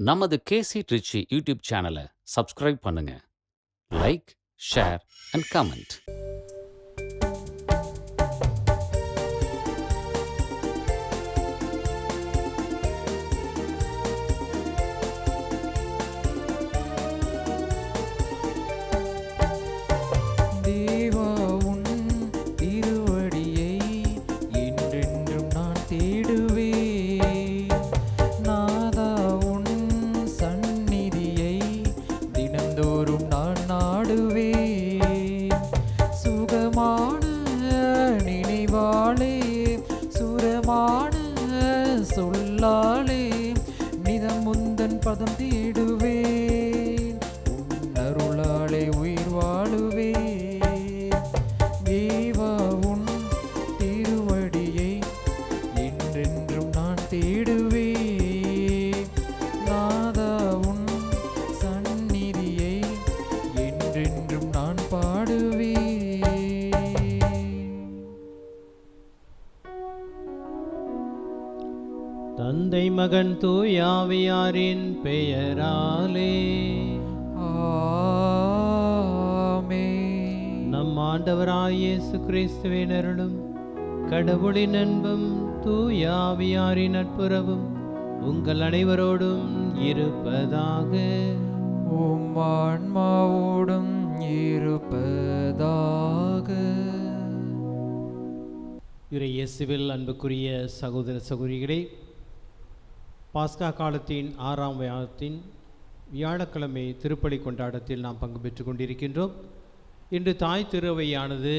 நமது KC Trichy YouTube சேனலை subscribe பண்ணுங்க. Like, share and comment. சொல்லாலே நிதம் முந்தன் பதம் தேடுவேன், உன் அருளாலே உயிர் வாழுவேன். தேவா உன் திருவடியை என்றென்றும் நான் தேடுவேன். நாதா உன் சந்நிதியை என்றென்றும் நான் பாடுவேன். தந்தை மகன் தூய ஆவியாரின் பெயராலே ஆமென். நம் ஆண்டவராய் இயேசு கிறிஸ்துவின் அருளும் கடவுளின் அன்பும் தூய ஆவியாரின் நட்புறவும் உங்கள் அனைவரோடும் இருப்பதாக. உம் ஆன்மாவோடும் இருப்பதாக. இறை இயேசுவில் அன்புக்குரிய சகோதர சகோதரிகளே, பாஸ்கா காலத்தின் 6ஆம் வாரத்தின் வியாழக்கிழமை திருப்பலி கொண்டாட்டத்தில் நாம் பங்கு பெற்று கொண்டிருக்கின்றோம். இன்று தாய் திருவையானது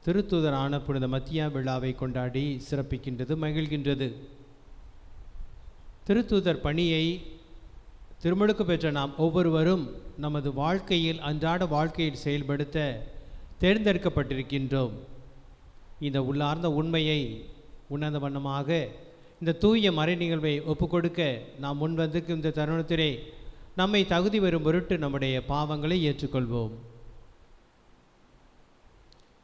திருத்தூதரான புனித மத்தியா விழாவை கொண்டாடி சிறப்பிக்கின்றது, மகிழ்கின்றது. திருத்தூதர் பணியை திருமுழுக்கு பெற்ற நாம் ஒவ்வொருவரும் நமது வாழ்க்கையில், அன்றாட வாழ்க்கையில் செயல்படுத்த தேர்ந்தெடுக்கப்பட்டிருக்கின்றோம். இந்த உள்ளார்ந்த உண்மையை உணர்ந்த வண்ணமாக இந்த தூய மறை நிகழ்வை ஒப்புக்கொடுக்க நாம் முன்வந்திருக்கும் இந்த தருணத்திலே நம்மை தகுதி வரும் பொருட்டு நம்முடைய பாவங்களை ஏற்றுக்கொள்வோம்.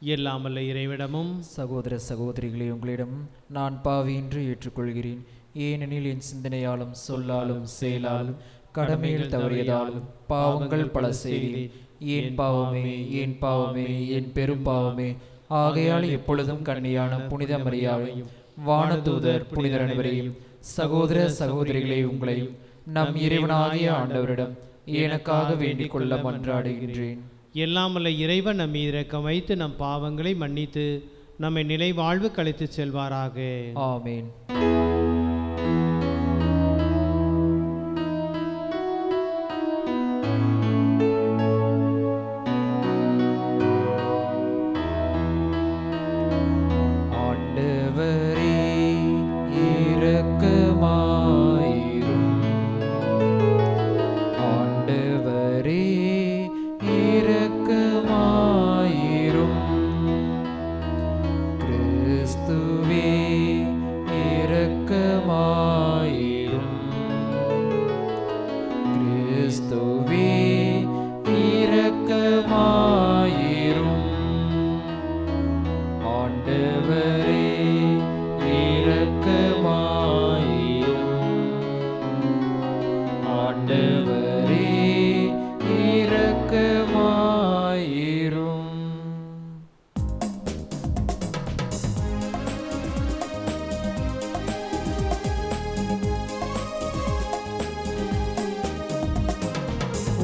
இயலாமல்ல இறைவிடமும் சகோதர சகோதரிகளே, உங்களிடம் நான் பாவியின்றி ஏற்றுக்கொள்கிறேன். ஏனெனில் என் சிந்தனையாலும் சொல்லாலும் செயலாலும் கடமையில் தவறியதாலும் பாவங்கள் பல செய்தேன். என் பாவமே, என் பாவமே, என் பெரும் பாவமே. ஆகையால் எப்பொழுதும் கன்னியான புனித மரியாவையும் வானதூதர் புனிதர் அனைவரையும் சகோதர சகோதரிகளை உங்களையும் நம் இறைவனாகிய ஆண்டவரிடம் எனக்காக வேண்டிக் கொள்ள மன்றாடுகின்றேன். எல்லாமல்ல இறைவன் நம் இரக்கம் வைத்து நம் பாவங்களை மன்னித்து நம்மை நிலை வாழ்வு கழித்து செல்வாராக. ஆமேன்.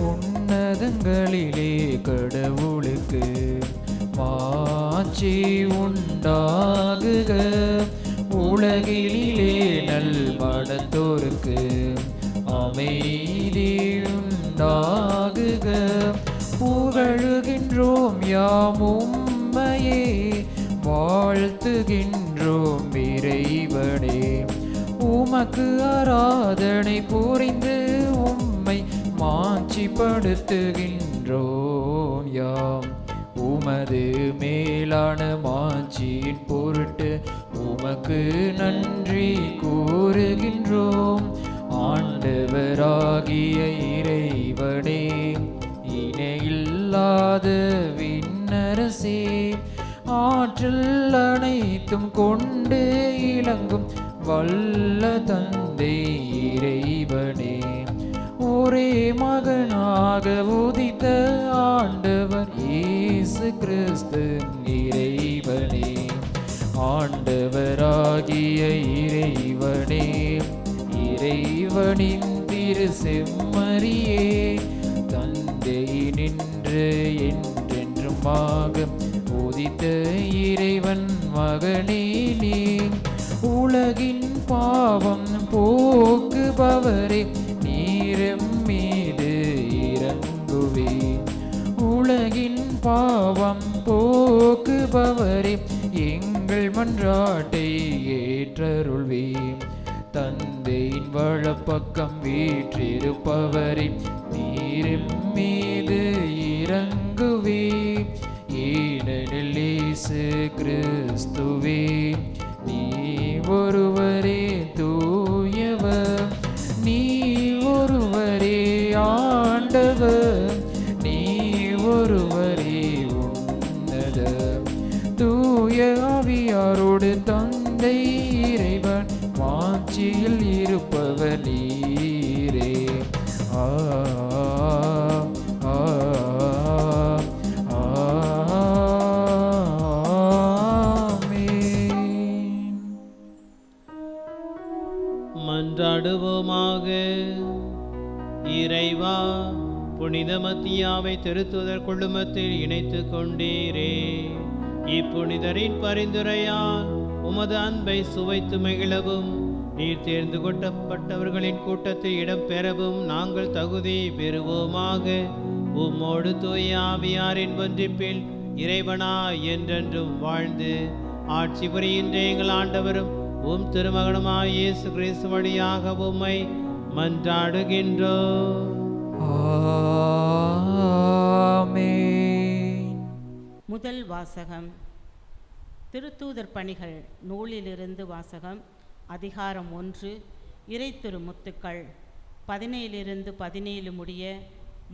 உன்னதங்களிலே கடவுளுக்கு மாட்சி உண்டாகுக. உலகிலே நல்மனத்தோருக்கு அமைதி உண்டாகுக. புகழுகின்றோம் யாம் உம்மையே, வாழ்த்துகின்றோம் இறைவனே. உமக்கு ஆராதனை புரிந்து உம்மை மாட்சிப்படுத்துகின்றோம் யாம். உமது மேலான மாட்சியின் பொருட்டு உமக்கு நன்றி கூறுகின்றோம். ஆண்டவராகிய இறைவனே, இணையில்லாத விண்ணரசே, ஆற்றல் அனைத்திற்கும் அனைத்தும் கொண்டு இலங்கும் வல்ல தந்தை இறைவனே, ஒரே மகனாக உதித்த ஆண்டவர் இயேசு கிறிஸ்து இறைவனே, ஆண்டவராகிய இறைவனே, இறைவனின் திரு செம்மறியே, தந்தையினின்று என்றென்றுமாக உதித்த இறைவன் மகனே நீ, உலகின் பாவம் போக்குபவரே நீரம் மீது இறங்குவே, உலகின் பாவம் போக்குபவரே எங்கள் மன்றாட்டை ஏற்றருள்வே, தந்தையின் வலப்பக்கம் வீற்றிருப்பவரே நீரம் மீது இறங்குவே, ஏனெனில் இயேசு கிறிஸ்துவே நீ ஒருவரே தூயவர், நீ ஒருவரே ஆண்டவர், நீ ஒருவரே உன்னத, தூய ஆவியாரோடு தந்தை இறைவன் மாட்சியில் இருப்பவர் நீரே. மன்றாடுவோமாக. இறைவா, புனித மத்தியாவை திருத்துதர் குழுமத்தில் இணைத்து கொண்டீரே, இப்புனிதரின் பரிந்துரையால் உமது அன்பை சுவைத்து மகிழவும் நீர் தேர்ந்து கொள்ளப்பட்டவர்களின் கூட்டத்தில் இடம்பெறவும் நாங்கள் தகுதி பெறுவோமாக. உம்மோடு தூய ஆவியாரின் ஒன்றிப்பில் இறைவனா என்றென்றும் வாழ்ந்து ஆட்சி புரிகின்ற எங்கள் ஆண்டவரும் உம் திருமகனுமாய் இயேசு கிறிஸ்து வழியாக உம்மை மன்றாடுகின்றோம். ஆமென். முதல் வாசகம். திருத்தூதர் பணிகள் நூலிலிருந்து வாசகம். அதிகாரம் 1. இறை திருமுத்துக்கள் 17 முடிய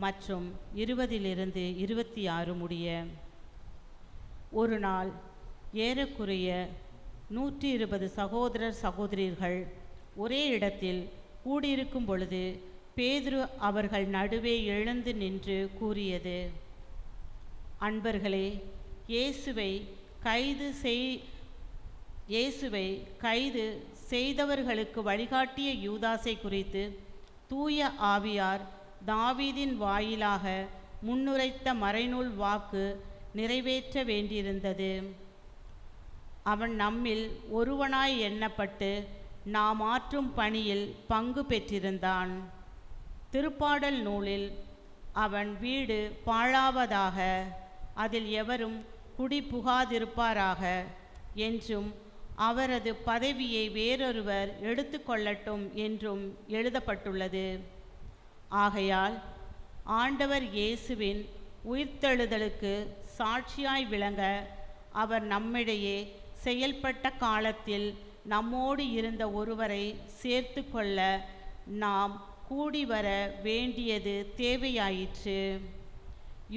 மற்றும் 20 26 முடிய. ஒரு நாள் ஏறக்குறைய 120 சகோதரர் சகோதரிகள் ஒரே இடத்தில் கூடியிருக்கும் பொழுது பேதுரு அவர்கள் நடுவே எழுந்து நின்று கூறியது, அன்பர்களே, இயேசுவை கைது செய்தவர்களுக்கு வழிகாட்டிய யூதாசை குறித்து தூய ஆவியார் தாவீதின் வாயிலாக முன்னுரைத்த மறைநூல் வாக்கு நிறைவேற்ற வேண்டியிருந்தது. அவன் நம்மில் ஒருவனாய் எண்ணப்பட்டு நாம் ஆற்றும் பணியில் பங்கு பெற்றிருந்தான். திருப்பாடல் நூலில் அவன் வீடு பாழாவதாக, அதில் எவரும் குடி புகாதிருப்பாராக என்றும் அவரது பதவியை வேறொருவர் எடுத்து கொள்ளட்டும் என்றும் எழுதப்பட்டுள்ளது. ஆகையால் ஆண்டவர் இயேசுவின் உயிர்த்தெழுதலுக்கு சாட்சியாய் விளங்க அவர் நம்மிடையே செயல்பட்ட காலத்தில் நம்மோடு இருந்த ஒருவரை சேர்த்து கொள்ள நாம் கூடி வர வேண்டியது தேவையாயிற்று.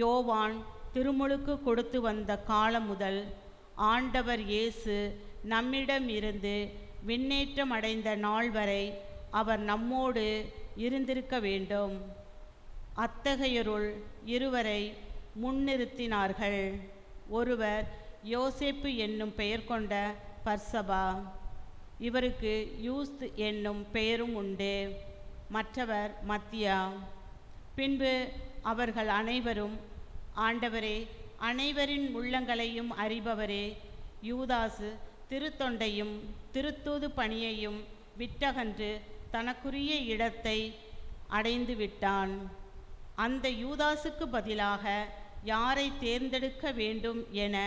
யோவான் திருமுழுக்கு கொடுத்து வந்த காலம் முதல் ஆண்டவர் இயேசு நம்மிடம் இருந்து விண்ணேற்றம் அடைந்த நாள் வரை அவர் நம்மோடு இருந்திருக்க வேண்டும். அத்தகையருள் இருவரை முன்னிறுத்தினார்கள். ஒருவர் யோசேப்பு என்னும் பெயர் கொண்ட பர்சபா, இவருக்கு யூஸ்த் என்னும் பெயரும் உண்டு. மற்றவர் மத்தியா. பின்பு அவர்கள் அனைவரும், ஆண்டவரே, அனைவரின் உள்ளங்களையும் அறிபவரே, யூதாசு திருத்தொண்டையும் திருத்தூது பணியையும் விட்டகன்று தனக்குரிய இடத்தை அடைந்து விட்டான். அந்த யூதாசுக்கு பதிலாக யாரை தேர்ந்தெடுக்க வேண்டும் என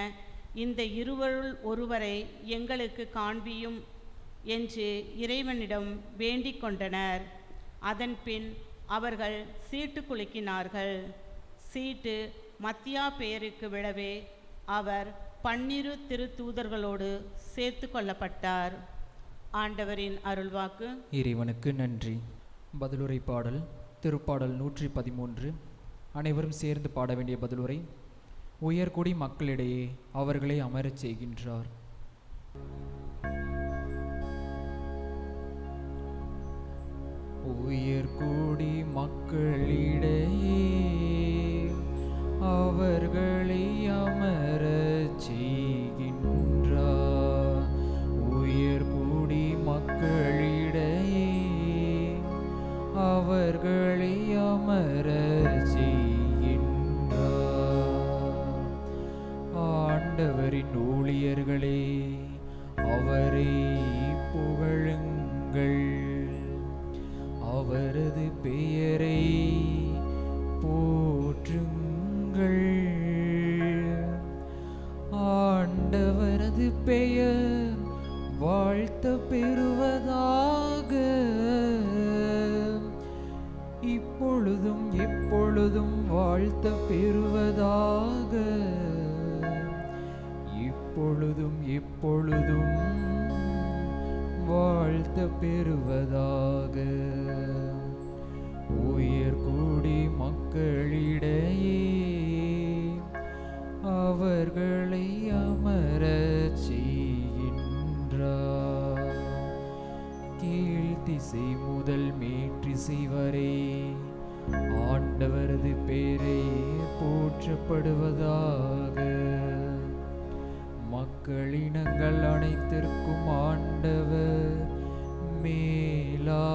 இந்த இருவருள் ஒருவரை எங்களுக்கு காண்பியும் என்று இறைவனிடம் வேண்டிக் கொண்டனர். அதன் பின் அவர்கள் சீட்டு குலுக்கினார்கள். சீட்டு மத்தியா பெயருக்கு விழவே அவர் 12 திருத்தூதர்களோடு சேர்த்து கொள்ளப்பட்டார். ஆண்டவரின் அருள்வாக்கு. இறைவனுக்கு நன்றி. பதிலுரை பாடல். திருப்பாடல் 113. அனைவரும் சேர்ந்து பாட வேண்டிய பதிலுரை. உயர்குடி மக்களிடையே அவர்களை அமரச் செய்கின்றார். உயர் கூடி மக்களிடையே அவர்களை அமரச் செய்கின்றார். உயர் கூடி மக்களிடையே அவர்களை அமரச் செய்கின்றார். ஆண்டவரின் ஊழியர்களே, அவரை புகழுங்கள், அவரது பெயரை போற்றுங்கள். ஆண்டவரது பெயர் வாழ்த்த பெறுவதாக, இப்பொழுதும் எப்பொழுதும் வாழ்த்த பெறுவதாக, இப்பொழுதும் எப்பொழுதும் வாழ்த்த பெறுவதாக. உயர் கூடி மக்களிடையே அவர்களை அமரச் செய்கின்றார். கீழ்த்திசை முதல் மேற்றிசை வரை ஆண்டவரது பேரை போற்றப்படுவதாக. மக்களினங்கள் அனைத்திற்கும் ஆண்டவர் மேலானவர்.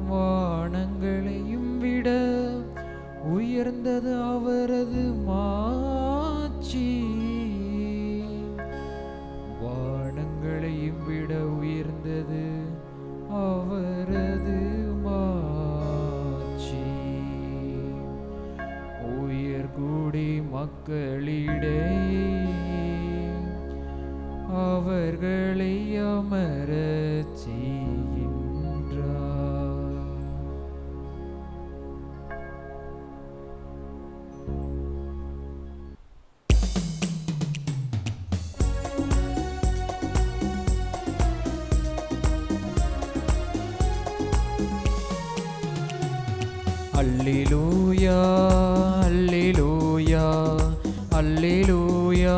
வானங்களையும் விட உயர்ந்தது அவரது மாட்சி, வானங்களையும் விட உயர்ந்தது அவரது மாட்சி. உயர் கூடி மக்களிடையே அவர்களை அமரச் செய்கின்றார். அல்லேலூயா, அல்லேலூயா, அல்லேலூயா,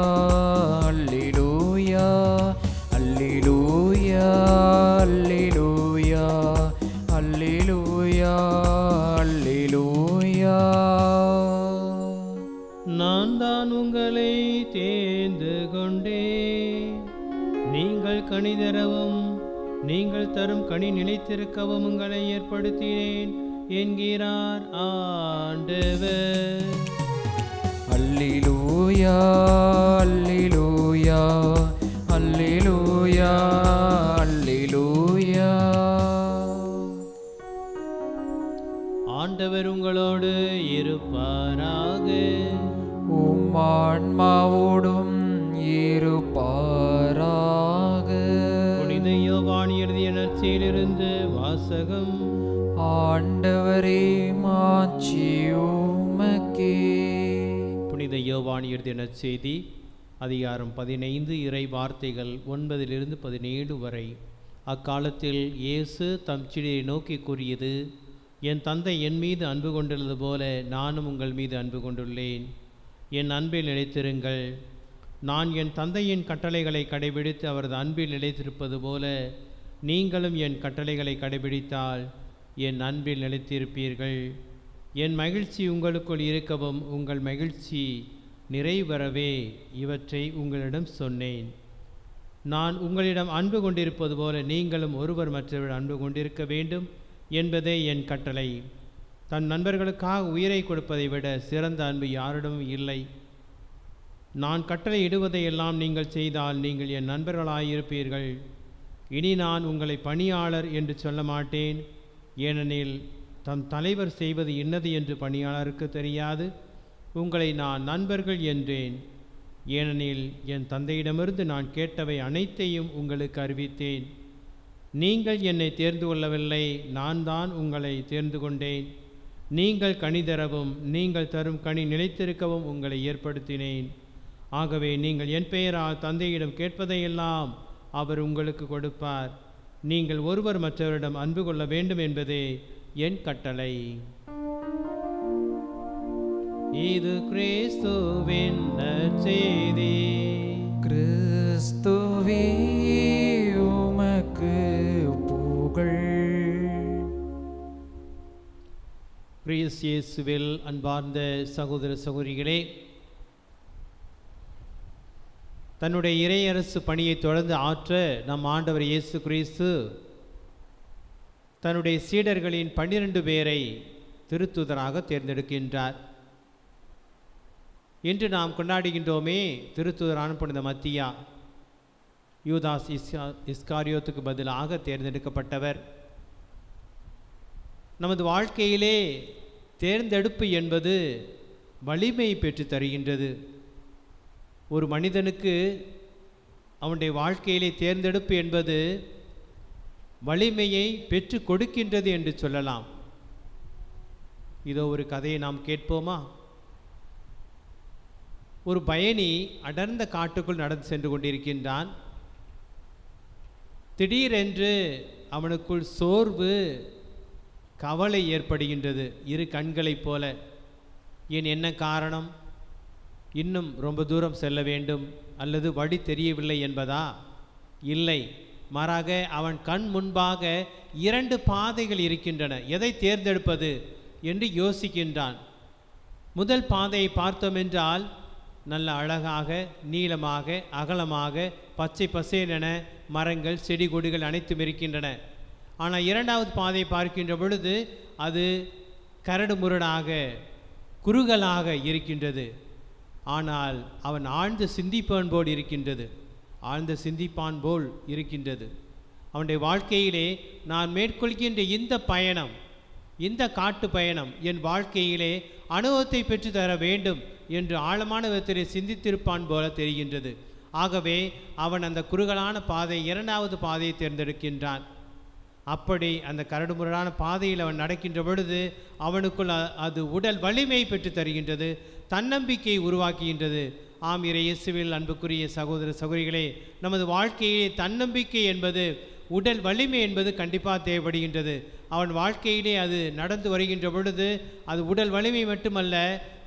அல்லேலூயா, அல்லேலூயா, அல்லேலூயா, அல்லேலூயா, அல்லேலூயா. நான் தான் உங்களை தேர்ந்து கொண்டேன், நீங்கள் கனி தரவும் நீங்கள் தரும் கனி நிலைத்திருக்கவும் உங்களை ஏற்படுத்தினேன் என்கிறார் ஆண்டவர். அல்லேலூயா, அல்லேலூயா, அல்லேலூயா, அல்லேலூயா. ஆண்டவர் உங்களோடு இருப்பாராக. உம் ஆன்மாவோடும் இருப்பாராக. புனித யோவான் எழுதிய நற்செய்தியிலிருந்து வாசகம். ஆண்டவரே, மாட்சி உமக்கே. புனித யோவான் எழுதிய நற்செய்தி அதிகாரம் 15 இறை வார்த்தைகள் 9-17 வரை. அக்காலத்தில் இயேசு தம் சீடரை நோக்கி கூறியது, என் தந்தை என் மீது அன்பு கொண்டுள்ளது போல நானும் உங்கள் மீது அன்பு கொண்டுள்ளேன். என் அன்பில் நிலைத்திருங்கள். நான் என் தந்தையின் கட்டளைகளை கடைபிடித்து அவரது அன்பில் நிலைத்திருப்பது போல நீங்களும் என் கட்டளைகளை கடைபிடித்தால் என் அன்பில் நிலைத்திருப்பீர்கள். என் மகிழ்ச்சி உங்களுக்குள் இருக்கவும் உங்கள் மகிழ்ச்சி நிறைவரவே இவற்றை உங்களிடம் சொன்னேன். நான் உங்களிடம் அன்பு கொண்டிருப்பது போல நீங்களும் ஒருவர் மற்றவர் அன்பு கொண்டிருக்க வேண்டும் என்பதே என் கட்டளை. தன் நண்பர்களுக்காக உயிரை கொடுப்பதை விட சிறந்த அன்பு யாரிடமும் இல்லை. நான் கட்டளை இடுவதையெல்லாம் நீங்கள் செய்தால் நீங்கள் என் நண்பர்களாயிருப்பீர்கள். இனி நான் உங்களை பணியாளர் என்று சொல்ல மாட்டேன், ஏனெனில் தம் தலைவர் செய்வது இன்னது என்று பணியாளருக்கு தெரியாது. உங்களை நான் நண்பர்கள் என்றேன், ஏனெனில் என் தந்தையிடமிருந்து நான் கேட்டவை அனைத்தையும் உங்களுக்கு அறிவித்தேன். நீங்கள் என்னை தேர்ந்து கொள்ளவில்லை, நான் தான் உங்களை தேர்ந்து கொண்டேன். நீங்கள் கனி தரவும் நீங்கள் தரும் கனி நிலைத்திருக்கவும் உங்களை ஏற்படுத்தினேன். ஆகவே நீங்கள் என் பெயரால் தந்தையிடம் கேட்பதையெல்லாம் அவர் உங்களுக்கு கொடுப்பார். நீங்கள் ஒருவர் மற்றவரிடம் அன்பு கொள்ள வேண்டும் என்பதே என் கட்டளை. இது கிறிஸ்துவின் நற்செய்தி. கிறிஸ்துவே உமக்கு கிறிஸ்து இயேசுவில் அன்பார்ந்த சகோதர சகோதரிகளே, தன்னுடைய இறையரசு பணியை தொடர்ந்து ஆற்ற நம் ஆண்டவர் இயேசு கிறிஸ்து தன்னுடைய சீடர்களின் 12 பேரை திருத்தூதராக தேர்ந்தெடுக்கின்றார். இன்று நாம் கொண்டாடுகின்றோமே திருத்தூதரான புனித மத்தியா, யூதாஸ் இஸ்காரியோத்துக்கு பதிலாக தேர்ந்தெடுக்கப்பட்டவர். நமது வாழ்க்கையிலே தேர்ந்தெடுப்பு என்பது வலிமை பெற்று தருகின்றது. ஒரு மனிதனுக்கு அவனுடைய வாழ்க்கையிலே தேர்ந்தெடுப்பு என்பது வலிமையை பெற்று கொடுக்கின்றது என்று சொல்லலாம். இதோ ஒரு கதையை நாம் கேட்போமா? ஒரு பயணி அடர்ந்த காட்டுக்குள் நடந்து சென்று கொண்டிருக்கின்றான். திடீரென்று அவனுக்குள் சோர்வு, கவலை ஏற்படுகின்றது. இரு கண்களைப் போல. ஏன், என்ன காரணம்? இன்னும் ரொம்ப தூரம் செல்ல வேண்டும் அல்லது வழி தெரியவில்லை என்பதா? இல்லை, மாறாக அவன் கண் முன்பாக 2 பாதைகள் இருக்கின்றன. எதை தேர்ந்தெடுப்பது என்று யோசிக்கின்றான். முதல் பாதையை பார்த்தோம் என்றால் நல்ல அழகாக, நீளமாக, அகலமாக, பச்சை பசேலென மரங்கள், செடி கொடிகள் அனைத்தும் இருக்கின்றன. ஆனால் 2வது பாதையை பார்க்கின்ற பொழுது அது கரடு முரடாக, குறுகலாக இருக்கின்றது. ஆனால் அவன் ஆழ்ந்து சிந்திப்பான் போல் இருக்கின்றது. அவனுடைய வாழ்க்கையிலே நான் மேற்கொள்கின்ற இந்த பயணம், இந்த காட்டு பயணம் என் வாழ்க்கையிலே அனுபவத்தை பெற்று தர வேண்டும் என்று ஆழமான விதத்திலே சிந்தித்திருப்பான் போல தெரிகின்றது. ஆகவே அவன் அந்த குறுகலான பாதை, 2வது பாதையை தேர்ந்தெடுக்கின்றான். அப்படி அந்த கரடுமுரடான பாதையில் அவன் நடக்கின்ற பொழுது அவனுக்குள் அது உடல் வலிமை பெற்று தருகின்றது, தன்னம்பிக்கை உருவாக்குகின்றது. ஆம், இயேசுவில் அன்புக்குரிய சகோதர சகோதரிகளே, நமது வாழ்க்கையிலே தன்னம்பிக்கை என்பது, உடல் வலிமை என்பது கண்டிப்பாக தேவைப்படுகின்றது. அவன் வாழ்க்கையிலே அது நடந்து வருகின்ற பொழுது அது உடல் வலிமை மட்டுமல்ல,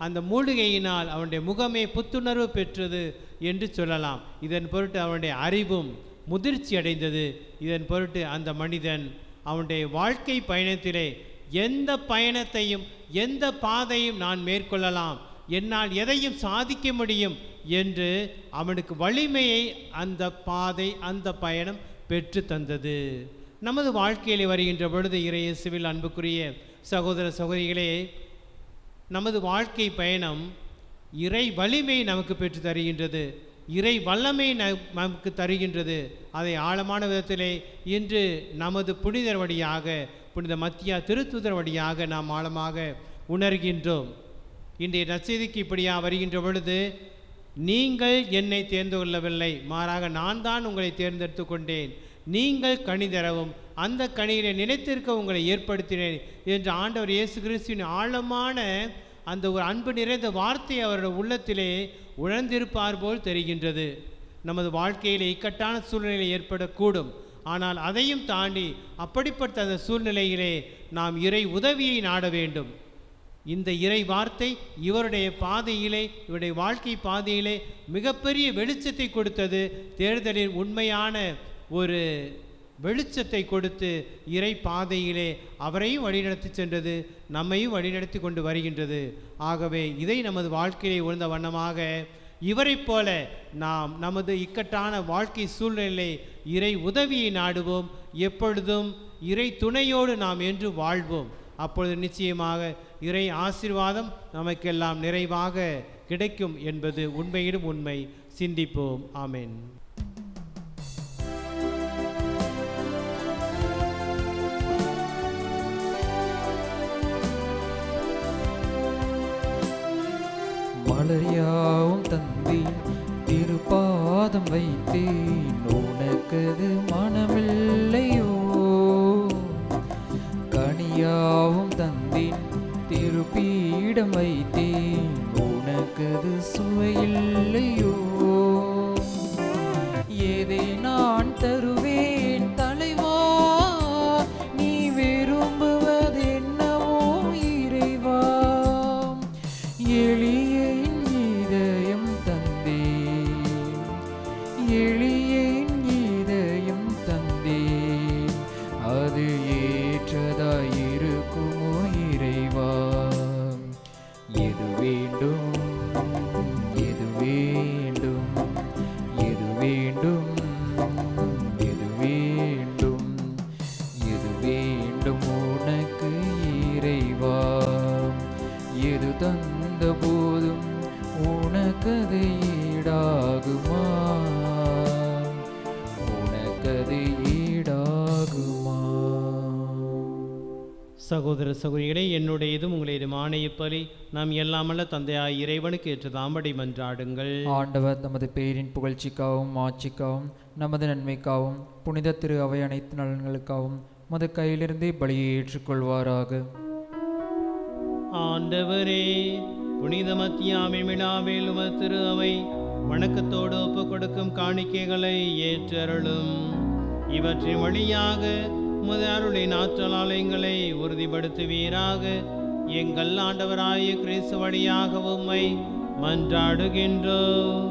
அந்த மூலிகையினால் அவனுடைய முகமே புத்துணர்வு பெற்றது என்று சொல்லலாம். இதன் பொருட்டு அவனுடைய அறிவும் முதிர்ச்சி அடைந்தது. இதன் பொருட்டு அந்த மனிதன் அவனுடைய வாழ்க்கை பயணத்திலே எந்த பயணத்தையும், எந்த பாதையும் நான் மேற்கொள்ளலாம், என்னால் எதையும் சாதிக்க முடியும் என்று அவனுக்கு வலிமையை அந்த பாதை, அந்த பயணம் பெற்று தந்தது. நமது வாழ்க்கையில் வருகின்ற பொழுது இயேசுவில் அன்புக்குரிய சகோதர சகோதரிகளே, நமது வாழ்க்கை பயணம் இறை வலிமை நமக்கு பெற்று தருகின்றது, இறை வல்லமை நமக்கு தருகின்றது. அதை ஆழமான விதத்திலே இன்று நமது புனிதர் வழியாக, புனித மத்தியா திருத்தூதர் வழியாக நாம் ஆழமாக உணர்கின்றோம். இன்றைய நற்செய்திக்கு இப்படியா வருகின்ற பொழுது, நீங்கள் என்னை தேர்ந்து கொள்ளவில்லை, மாறாக நான் தான் உங்களை தேர்ந்தெடுத்து கொண்டேன், நீங்கள் கனி தரவும் அந்த கனியிலே நினைத்திருக்க உங்களை ஏற்படுத்தினேன் என்று ஆண்டவர் இயேசு கிறிஸ்துவின் ஆழமான அந்த ஒரு அன்பு நிறைந்த வார்த்தை அவருடைய உள்ளத்திலே உணர்ந்திருப்பார் போல் தெரிகின்றது. நமது வாழ்க்கையில் இக்கட்டான சூழ்நிலை ஏற்படக்கூடும். ஆனால் அதையும் தாண்டி அப்படிப்பட்ட அந்த சூழ்நிலையிலே நாம் இறை உதவியை நாட வேண்டும். இந்த இறை வார்த்தை இவருடைய பாதையிலே, இவருடைய வாழ்க்கை பாதையிலே மிகப்பெரிய வெளிச்சத்தை கொடுத்தது. தேர்தலின் உண்மையான ஒரு வெளிச்சத்தை கொடுத்து இறை பாதையிலே அவரையும் வழிநடத்தி சென்றது, நம்மையும் வழிநடத்தி கொண்டு வருகின்றது. ஆகவே இதை நமது வாழ்க்கையை உணர்ந்த வண்ணமாக இவரை போல நாம் நமது இக்கட்டான வாழ்க்கை சூழ்நிலை இறை உதவியை நாடுவோம். எப்பொழுதும் இறை துணையோடு நாம் என்று வாழ்வோம். அப்பொழுது நிச்சயமாக இறை ஆசீர்வாதம் நமக்கெல்லாம் நிறைவாக கிடைக்கும் என்பது உண்மையிலும் உண்மை. சிந்திப்போம். ஆமென். மலர்யாவும் தந்தேன், திருப்பாதம் வைத்தேன், உனக்கது மனமில்லையோ. கனியாவும் தந்தேன், திருப்பீடம் வைத்தேன், உனக்கது சுவையில்லையோ. எதை நான் தருவேன் தலைவா, நீ விரும்புவது என்னவோ இறைவா. எளியேன் இதயம் தந்தேன், எளியேன் இதயம் தந்தேன், அது ஏற்றதாயிருக்குமோ இறைவா. சகோதர சகோதரிகளே, என்னுடையதும் உங்களுடையதுமான இப்பலி நாம் எல்லாமல்ல தந்தையாய் இறைவனுக்கு ஏற்றதாம்படி மன்றாடுங்கள். ஆண்டவர் தமது பேரின் புகழ்ச்சிக்காகவும் ஆட்சிக்காகவும் நமது நன்மைக்காகவும் புனித திரு அவை அனைத்து நலன்களுக்காகவும் மது கையிலிருந்தே பலியை ஏற்றுக்கொள்வாராக. ஆண்டவரே, புனித மத்தியாவின் விழாவில் உமது திரு அவை வணக்கத்தோடு ஒப்புக் கொடுக்கும் காணிக்கைகளை ஏற்றருளும். இவற்றின் வழியாக உமது அருளின் ஆற்றலால் எங்களை உறுதிப்படுத்துவீராக. எங்கள் ஆண்டவராகிய கிறிஸ்து வழியாக உம்மை மன்றாடுகின்றோம்.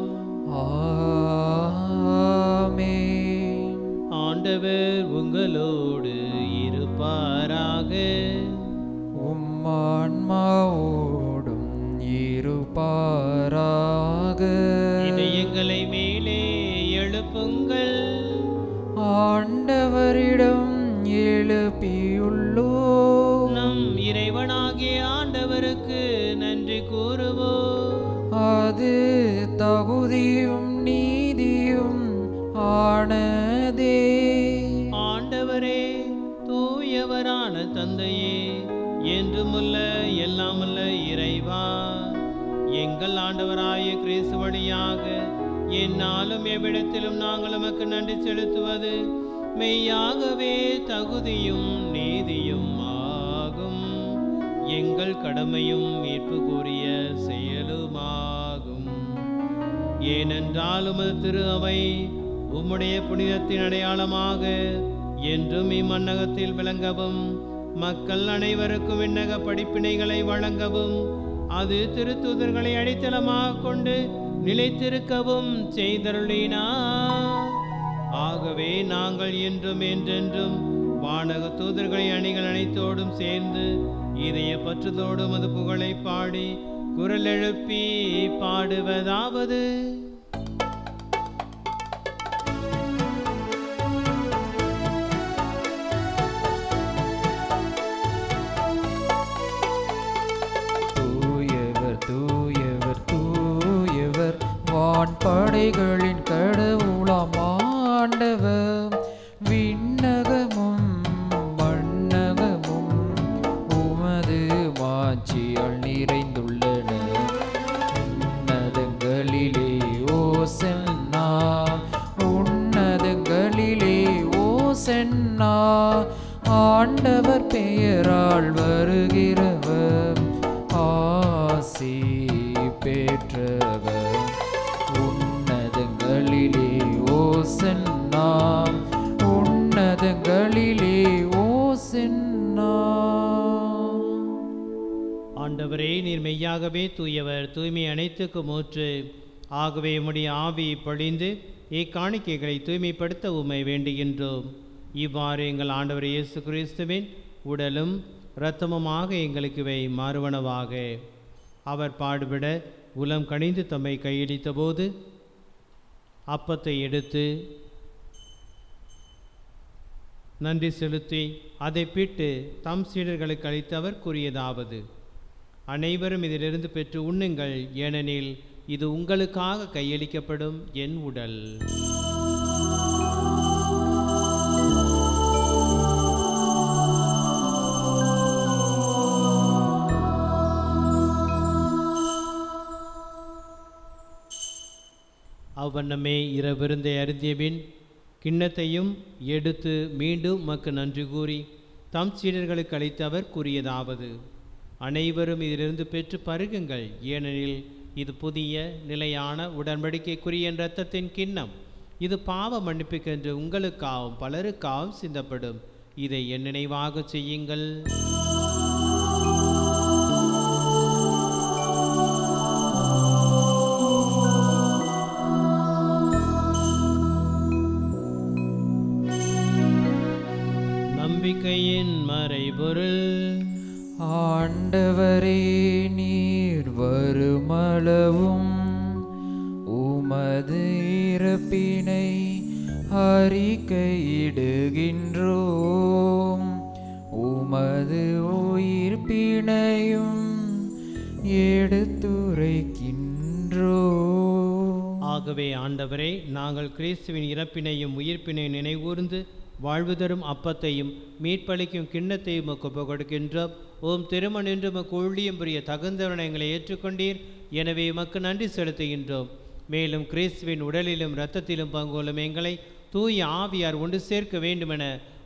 ஆமென். ஆண்டவர் உங்களோடு இருப்பாராக. ஆன்மாவோடும் இருப்பாராக. இதயங்களை மேலே எழுப்புங்கள். ஆண்டவரிடம் எழுப்பியுள்ளோம். நம் இறைவனாகிய ஆண்டவருக்கு நன்றி கூறுவோம். அது தகுதியும் நீதியும் ஆனதே. ஆண்டவரே, தூயவரான தந்தையே, என்றுமுள்ள எல்லாமுள்ள இறைவா, எங்கள் ஆண்டவராகிய கிறிஸ்து வழியாக எந்நாளும் எவ்விடத்திலும் நாங்கள் உமக்கு நன்றி செலுத்துவது மெய்யாகவே தகுதியும் நீதியும் ஆகும். எங்கள் கடமையும் மீட்புக்குரிய செயலுமாகும். ஏனென்றால் உமது திரு அவை உம்முடைய புனிதத்தின் அடையாளமாக என்றும் இம்மன்னகத்தில் விளங்கவும், மக்கள் அனைவருக்கும் விண்ணக படிப்பினைகளை வழங்கவும், அது திருத்தூதர்களை அடித்தளமாக கொண்டு நிலைத்திருக்கவும் செய்தருளினார். ஆகவே நாங்கள் என்றும் என்றென்றும் வானக தூதர்களின் அணிகள் அனைத்தோடும் சேர்ந்து இதய பற்றுதோடும் அது புகழை பாடி குரல் எழுப்பி பாடுவதாவது: படைகளின் கடவுளாம் ஆண்டவர், விண்ணகமும் மண்ணகமும் உமது மாட்சியால் நிறைந்துள்ளன. உன்னதங்களிலே ஓசன்னா, உன்னதங்களிலே ஓசன்னா. ஆண்டவர் பெயரால் வருகிறவர் ஆசி பெற்றவர். உன்னதங்களிலே ஓசன்னா, உன்னதங்களிலே ஓசன்னா. ஆண்டவரே, நீர் மெய்யாகவே தூயவர், தூய்மை அனைத்துக்கும் ஊற்று. ஆகவே உம்முடைய ஆவி பொழிந்து இக்காணிக்கைகளை தூய்மைப்படுத்த உம்மை வேண்டுகின்றோம். இவ்வாறு எங்கள் ஆண்டவர் இயேசு கிறிஸ்துவின் உடலும் இரத்தமுமாக எங்களுக்கு இவை மாறுவனவாக. அவர் பாடுபட உலம் கனிந்து தம்மை கையளித்த போது அப்பத்தை எடுத்து நன்றி செலுத்தி அதை பிட்டு தம் சீடர்களுக்கு அளித்து அவர் கூறியதாவது: அனைவரும் இதிலிருந்து பெற்று உண்ணுங்கள், ஏனெனில் இது உங்களுக்காக கையளிக்கப்படும் என் உடல். அவ்வண்ணமே இரவிருந்தை அருந்தியபின் கிண்ணத்தையும் எடுத்து மீண்டும் உமக்கு நன்றி கூறி தம் சீடர்களுக்கு அளித்து அவர் கூறியதாவது: அனைவரும் இதிலிருந்து பெற்று பருகுங்கள், ஏனெனில் இது புதிய நிலையான உடன்படிக்கைக்குரிய இரத்தத்தின் கிண்ணம். இது பாவ மன்னிப்புக்கென்று உங்களுக்காகவும் பலருக்காகவும் சிந்தப்படும். இதை என் நினைவாக செய்யுங்கள். நம்பிக்கையின் மறைபொருள். ஆண்டவரே, நீர் வருமளவும் உமது இறப்பினை அறிக்கையிடுகின்றோம், உமது உயிர்ப்பினையும் எடுத்துரைக்கின்றோம். ஆகவே ஆண்டவரே, நாங்கள் கிறிஸ்துவின் இறப்பினையும் உயிர்ப்பினை நினைகூர்ந்து வாழ்வு தரும் அப்பத்தையும் மீட்பளிக்கும் கிண்ணத்தையும் உமக்கு ஒப்புக் கொடுக்கின்றோம். ஓம் திருமண் என்று உமக்கு ஊழியம் புரிய தகுந்தவனை எங்களை ஏற்றுக்கொண்டீர். எனவே உமக்கு நன்றி செலுத்துகின்றோம். மேலும் கிறிஸ்துவின் உடலிலும் இரத்தத்திலும் பங்குள்ளும் எங்களை தூய ஆவியார் ஒன்று சேர்க்க வேண்டுமென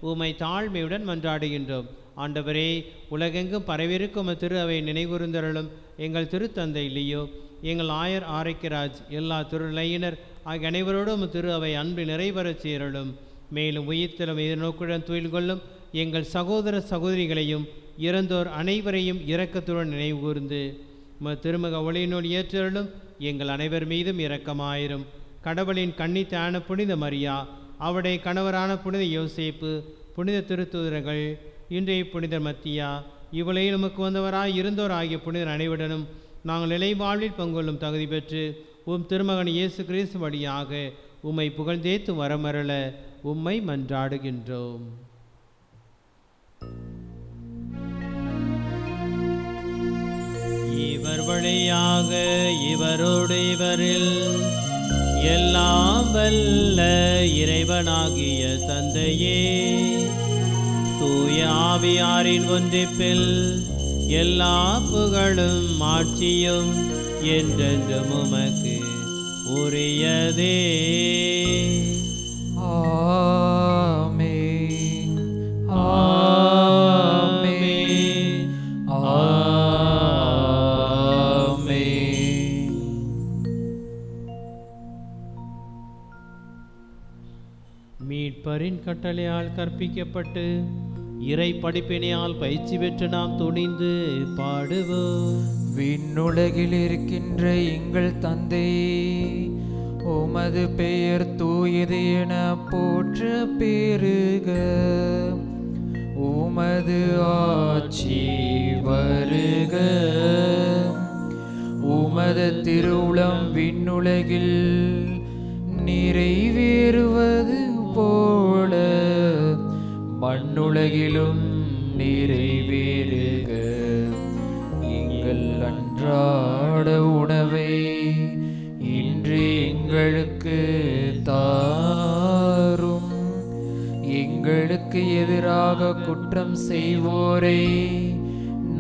உம்மை தாழ்மையுடன் மன்றாடுகின்றோம். ஆண்டவரே, உலகெங்கும் பரவிருக்கும் திரு அவை நினைவுறுந்தருளும். எங்கள் திருத்தந்தை லியோ, எங்கள் ஆயர் ஆரைக்கராஜ், எல்லா திருநிலையினர் ஆகிய அனைவரோடும் திரு அவை அன்பு நிறைவரச் சேரலும். மேலும் உயிர்த்தலும் எதிர்நோக்குடன் துயில் கொள்ளும் எங்கள் சகோதர சகோதரிகளையும் இறந்தோர் அனைவரையும் இரக்கத்துடன் நினைவு கூர்ந்து திருமுக ஒளியினுள் ஏற்றருளும். எங்கள் அனைவர் மீதும் இரக்கமாயிரும். கடவுளின் கன்னித்தான புனித மரியா, அவருடைய கணவரான புனித யோசேப்பு, புனித திருத்தூதர்கள், இன்றைய புனித மத்தியா, இவ்வளையில் நமக்கு வந்தவராய் இருந்தோர் ஆகிய புனிதர் அனைவருடனும் நாங்கள் நிலை வாழ்வில் பங்கொள்ளும் தகுதி பெற்று உம் திருமகன் இயேசு கிறிஸ்து வழியாக உம்மை புகழ்ந்தேத்து வரமருள உம்மை மன்றாடுகின்றோம். இவர் வழியாக இவரோடு இவரில் எல்லாம் வல்ல இறைவனாகிய தந்தையே, தூய ஆவியாரின் ஒன்றிப்பில் எல்லா புகழும் ஆட்சியும் என்றென்றும் உமக்கு உரியதே. ஆமென். ஆமென். ஆமென். மீட்பரின் கட்டளையால் கற்பிக்கப்பட்டு இறை படிப்பினையால் பயிற்சி பெற்று நாம் துணிந்து பாடுவோம். விண்ணுலகில் இருக்கின்ற எங்கள் தந்தையே, உமது பெயர் தூயது என போற்ற பெருக. உமது ஆட்சி வருக. உமது திருவுளம் விண்ணுலகில் நிறைவேறுவது போல மண்ணுலகிலும் நிறைவேறுக. எங்கள் அன்றாட உணவை இன்று எங்களுக்கு தாரும். எங்களுக்கு எதிராக குற்றம் செய்வோரை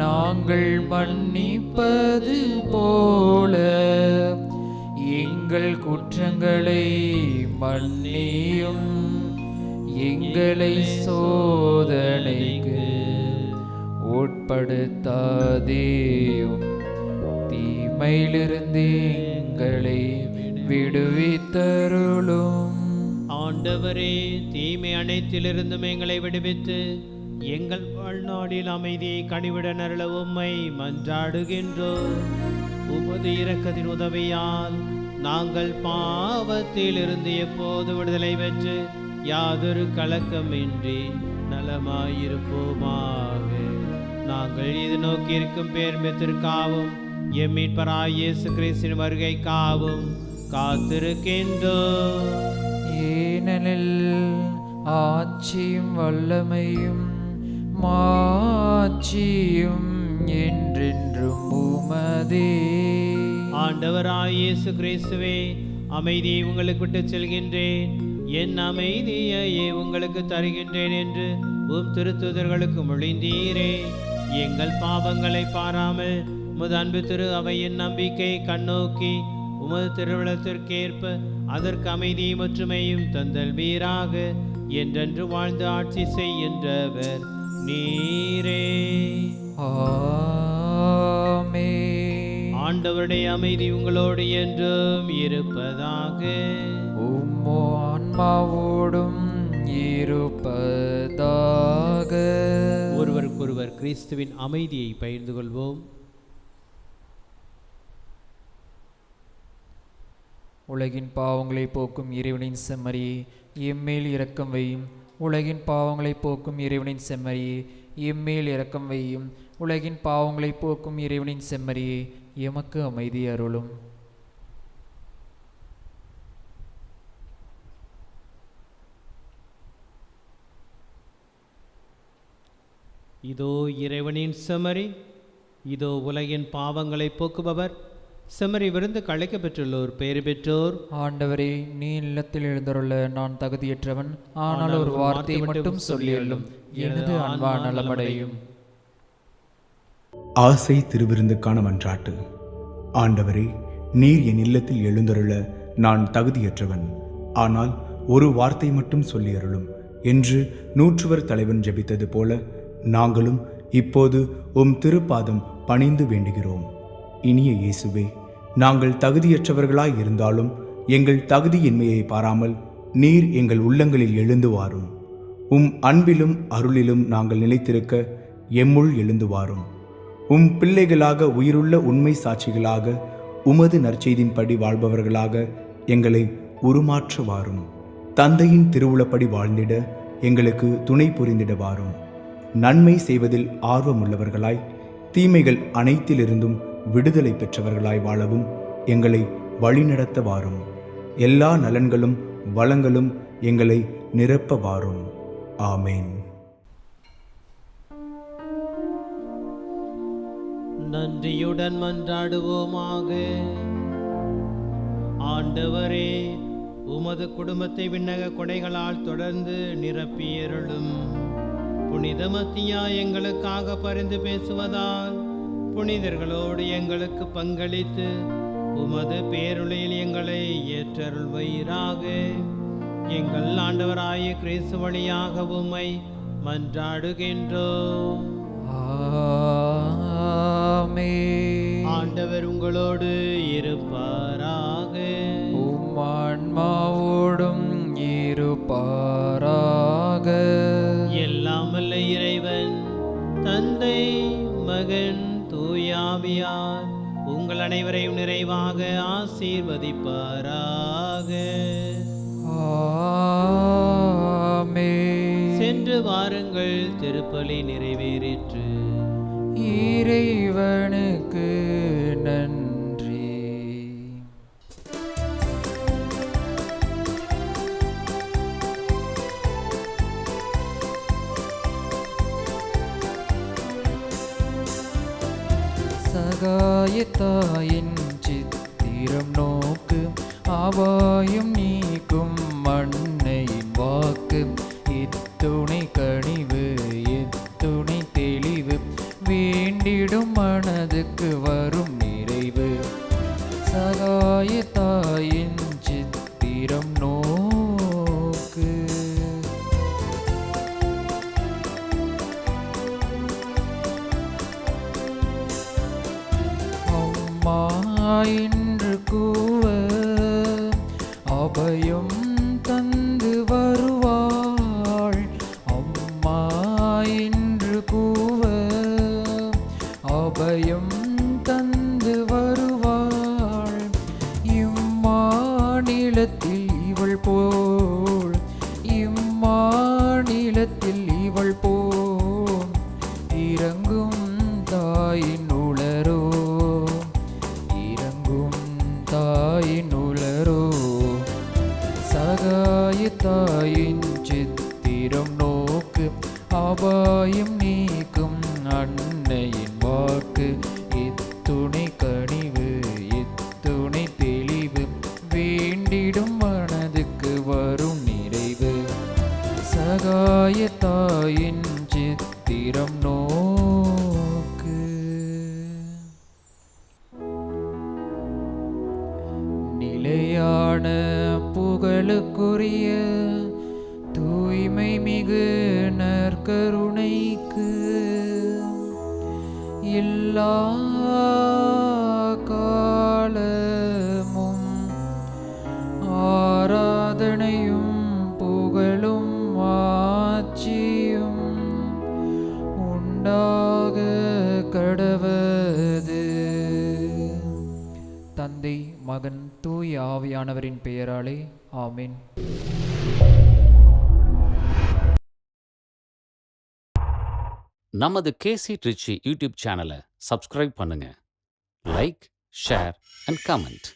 நாங்கள் மன்னிப்பது போல எங்கள் குற்றங்களை மன்னியும். எங்களை சோதனைக்கு உட்படுத்தாதேயும், தீமையிலிருந்து எங்களை விடுவித்தருளும். ஆண்டவரே, தீமை அனைத்திலிருந்தும் எங்களை விடுவித்து எங்கள் வாழ்நாளில் அமைதியை கனிவுடன் அருள உம்மை மன்றாடுகின்றோம். உமது இரக்கத்தின் உதவியால் நாங்கள் பாவத்தில் இருந்து எப்போது விடுதலை பெற்று யாதொரு கலக்கமின்றி நலமாயிருப்போமாக. நாங்கள் இது நோக்கி இருக்கும் பேர்மெத்திற்காவும் எம் மீட்பராய் இயேசு கிறிஸ்துவின் வருகைக்காவும் காத்திருக்கின்றோம். ஏனெனில் ஆட்சியும் வல்லமையும் மாட்சியும் என்றென்றும் உமதே. ஆண்டவராய் இயேசு கிறிஸ்துவே, அமைதியை உங்களுக்கு விட்டு செல்கின்றேன், என் அமைதியையே உங்களுக்கு தருகின்றேன் என்று உம் திருத்தூதர்களுக்கு மொழிந்தீரே. எங்கள் பாவங்களை பாராமல் உமது அன்பு திரு அவையின் நம்பிக்கை கண்ணோக்கி உமது திருவிழத்திற்கேற்ப அதற்கு அமைதியும் ஒற்றுமையும் தந்தல் வீராக என்றென்று வாழ்ந்து ஆட்சி செய்கின்றவர் நீரே. ஆமென். ஆண்டவருடைய அமைதி உங்களோடு என்றும் இருப்பதாக. உம்மோ ஆன்மாவோடும் இருப்பதாக. ஒருவருக்கொருவர் கிறிஸ்துவின் அமைதியை பகிர்ந்து கொள்வோம். உலகின் பாவங்களை போக்கும் இறைவனின் செம்மறியே, எம்மேல் இரக்கம் வையும். உலகின் பாவங்களை போக்கும் இறைவனின் செம்மறியே, எம்மேல் இரக்கம் வையும். உலகின் பாவங்களை போக்கும் இறைவனின் செம்மறியே, எமக்கு அமைதி அருளும். இதோ இறைவனின் செம்மறி, இதோ உலகின் பாவங்களை போக்குபவர். செம்மறி விருந்து கழைக்க பெற்றுள்ளோர் பேறு பெற்றோர். ஆண்டவரே, நீ இல்லத்தில் எழுந்தருள நான் தகுதியற்றவன். ஆனால் ஒரு வார்த்தை மட்டும் சொல்லியல்லும் எனது அன்பா நலமடையும். ஆசை திருவிருந்துக்கான மன்றாட்டு. ஆண்டவரே, நீர் என் இல்லத்தில் எழுந்தருள நான் தகுதியற்றவன். ஆனால் ஒரு வார்த்தை மட்டும் சொல்லியருளும் என்று நூற்றுவர் தலைவன் ஜெபித்தது போல நாங்களும் இப்போது உம் திருப்பாதம் பணிந்து வேண்டுகிறோம். இனிய இயேசுவே, நாங்கள் தகுதியற்றவர்களாய் இருந்தாலும் எங்கள் தகுதியின்மையை பாராமல் நீர் எங்கள் உள்ளங்களில் எழுந்து வாரும். உம் அன்பிலும் அருளிலும் நாங்கள் நிலைத்திருக்க எம்முள் எழுந்து வாரும். உம் பிள்ளைகளாக உயிருள்ள உண்மை சாட்சிகளாக உமது நற்செய்தின்படி வாழ்பவர்களாக எங்களை உருமாற்ற வாரும். தந்தையின் திருவுளப்படி வாழ்ந்திட எங்களுக்கு துணை புரிந்திட வாரும். நன்மை செய்வதில் ஆர்வமுள்ளவர்களாய் தீமைகள் அனைத்திலிருந்தும் விடுதலை பெற்றவர்களாய் வாழவும் எங்களை வழிநடத்த வாரும். எல்லா நலன்களும் வளங்களும் எங்களை நிரப்ப வாரும். ஆமேன். நன்றியுடன் மன்றாடுவோமாக. ஆண்டவரே, உமது குடும்பத்தை விண்ணக கொடைகளால் தொடர்ந்து நிரப்பியருளும். புனித மத்தியா எங்களுக்காக பரிந்து பேசுவதால் புனிதர்களோடு எங்களுக்கு பங்களித்து உமது பேருளையில் எங்களை ஏற்றருள்வீராக. எங்கள் ஆண்டவராய கிறிஸ்து வழியாக உம்மை மன்றாடுகின்றோம். ஆமென். ஆண்டவர் உங்களோடு இருப்பாராக. உம் ஆன்மாவோடும் இருப்பாராக. எல்லாம் வல்ல இறைவன் தந்தை, மகன், தூயாவியார் உங்கள் அனைவரையும் நிறைவாக ஆசீர்வதிப்பாராக. ஆமென். சென்று வாருங்கள், திருப்பலி நிறைவேறிற்று. இறைவனுக்கு நன்றி. சகாயத்தாயின் சித்திரம் நோக்கு, அபாயம் நீக்கும் மண்ணையின் வாக்கு. இத்துணை கனிவு, இத்துணை தெளிவு, வேண்டிடும் மனதுக்கு வரும் நிறைவு. சகாயத்தாயின் சித்திரம் நோக்கு. அம்மா என்று கூவ அபயம் தந்து வருவாள். அம்மா என்று கூவ அபயம் தந்து வருவாள். இம்மாநிலத்தில் இவள் போல், இம்மாநிலத்தில் இவள் போல் இறங்கும் தாயின் உளரோ, இறங்கும் தாயின் உளரோ. சகாயத்தாயின் சித்திரம் நோக்கு, அபாயம் நீக்கும் அன்னையின் வாக்கு. இத்துணை கனிவு, இத்துணை தெளிவு, வேண்டிடும் மனதுக்கு வரும் நிறைவு. சகாயத்தாயின் சித்திரம் நோக்கு. நிலையான புகழுக்குரிய தூய்மை மிகு நற்கருணைக்கு எல்லா காலமும் ஆராதனையும் புகழும் ஆட்சியும் உண்டாக கடவது. தந்தை, மகன், தூய ஆவியானவரின் பெயராலே ஆமென். நமது கேசி ட்ரிச்சி யூடியூப் சேனலை சப்ஸ்கிரைப் பண்ணுங்க. Like, share and comment.